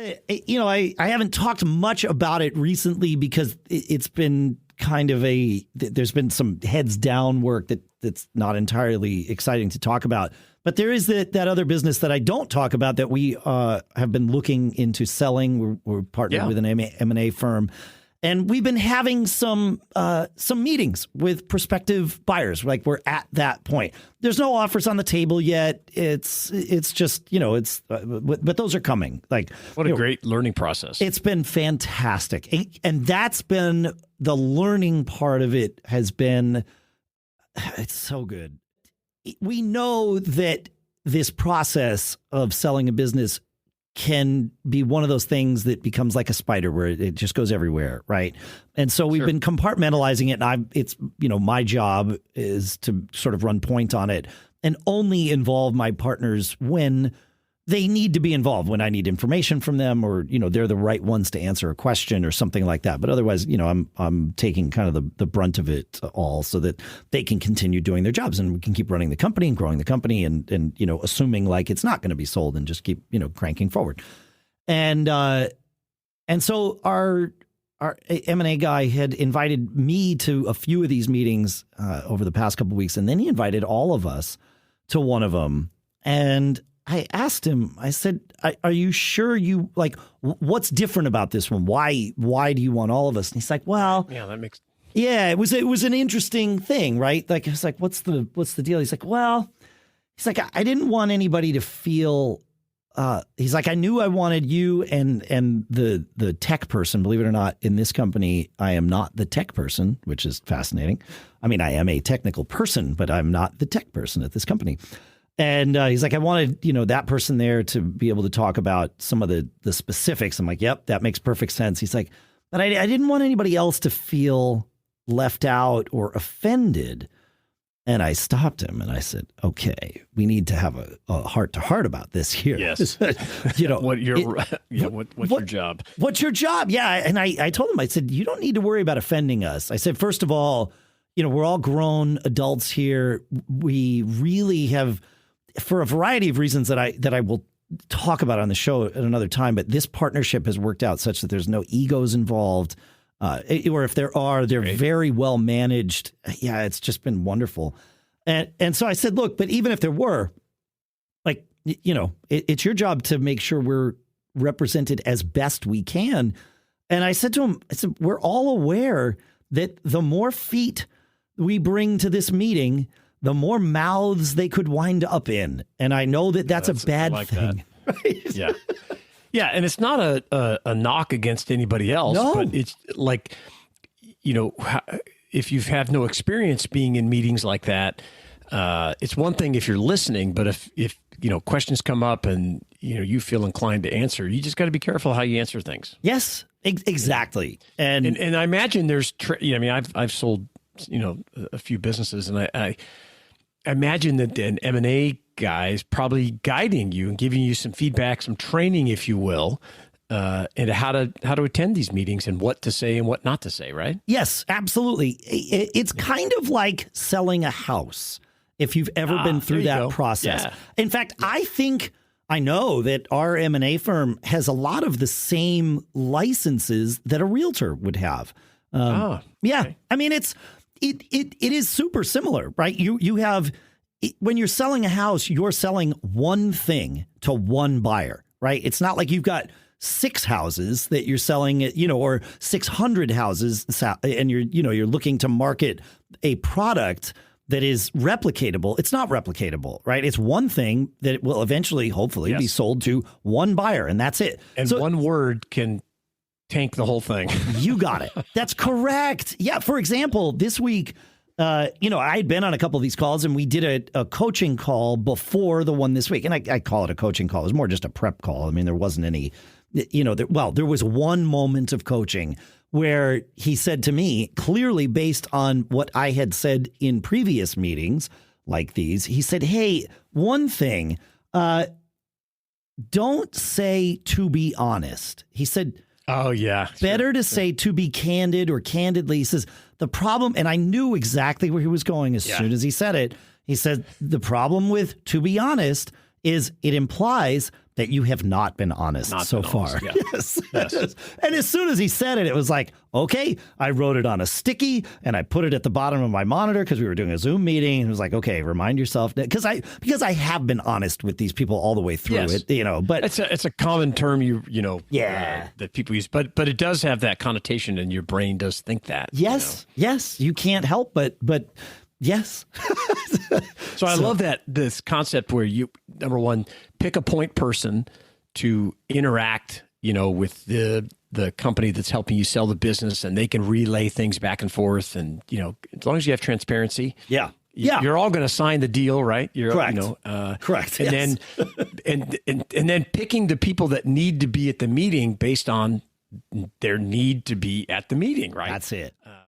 I haven't talked much about it recently because it's been kind of there's been some heads down work that's not entirely exciting to talk about. But there is that other business that I don't talk about that we have been looking into selling. We're partnered with an M&A firm. And we've been having some meetings with prospective buyers. Like we're at that point. There's no offers on the table yet. It's just, but those are coming. Like what a great learning process. It's been fantastic. And that's been the learning part of it has been, it's so good. We know that this process of selling a business can be one of those things that becomes like a spider where it just goes everywhere, right? And so we've been compartmentalizing it. And it's my job is to sort of run point on it and only involve my partners when they need to be involved, when I need information from them or, they're the right ones to answer a question or something like that. But otherwise, I'm taking kind of the brunt of it all so that they can continue doing their jobs and we can keep running the company and growing the company and assuming like it's not going to be sold and just keep, cranking forward. And so our M&A guy had invited me to a few of these meetings over the past couple of weeks. And then he invited all of us to one of them. And I asked him, I said, are you sure what's different about this one? Why do you want all of us? And he's like, well, it was an interesting thing, right? Like, I was like, what's the deal? He's like, I didn't want anybody to feel, he's like, I knew I wanted you and the tech person, believe it or not, in this company, I am not the tech person, which is fascinating. I mean, I am a technical person, but I'm not the tech person at this company. And he's like, I wanted, that person there to be able to talk about some of the specifics. I'm like, yep, that makes perfect sense. He's like, but I didn't want anybody else to feel left out or offended. And I stopped him and I said, okay, we need to have a heart to heart about this here. Yes. What's your job? What's your job? Yeah. And I told him, I said, you don't need to worry about offending us. I said, first of all, we're all grown adults here. We really have, for a variety of reasons that I will talk about on the show at another time, but this partnership has worked out such that there's no egos involved, or if there are, they're very well managed. Yeah, it's just been wonderful. And so I said, look, but even if there were, it's your job to make sure we're represented as best we can. And I said to him, we're all aware that the more feet we bring to this meeting, the more mouths they could wind up in. And I know that's a bad thing. Right? Yeah. Yeah. And it's not a knock against anybody else, but it's like, if you've had no experience being in meetings like that, it's one thing if you're listening, but if questions come up and, you feel inclined to answer, you just got to be careful how you answer things. Yes, exactly. And I imagine there's, I've sold, a few businesses and I imagine that an M&A guy is probably guiding you and giving you some feedback, some training, if you will, into how to attend these meetings and what to say and what not to say, right? Yes, absolutely. It's kind of like selling a house, if you've ever been through that process. Yeah. In fact, I know that our M&A firm has a lot of the same licenses that a realtor would have. Okay. Yeah. I mean, it is super similar, right? You have, when you're selling a house, you're selling one thing to one buyer, right? It's not like you've got 6 houses that you're selling, or 600 houses, and you're looking to market a product that is replicatable. It's not replicatable, right? It's one thing that will eventually, hopefully, be sold to one buyer, and that's it. And so, one word can tank the whole thing. You got it. That's correct. Yeah. For example, this week, I had been on a couple of these calls and we did a coaching call before the one this week. And I call it a coaching call. It was more just a prep call. I mean, there wasn't any, there was one moment of coaching where he said to me, clearly based on what I had said in previous meetings like these, he said, hey, one thing, don't say to be honest. He said, oh, yeah. Better to say to be candid or candidly. He says the problem, and I knew exactly where he was going as soon as he said it. He said the problem with to be honest is it implies that you have not been honest so far. Yeah. Yes. Yes. And as soon as he said it, it was like, okay, I wrote it on a sticky and I put it at the bottom of my monitor because we were doing a Zoom meeting. And it was like, okay, remind yourself because I have been honest with these people all the way through it, but it's a common term, that people use, but it does have that connotation and your brain does think that. Yes. Yes. You can't help but yes. So I love this concept where you, number one, pick a point person to interact, with the company that's helping you sell the business, and they can relay things back and forth. And, as long as you have transparency, you're all going to sign the deal, right? Correct. Correct. And then picking the people that need to be at the meeting based on their need to be at the meeting, right? That's it.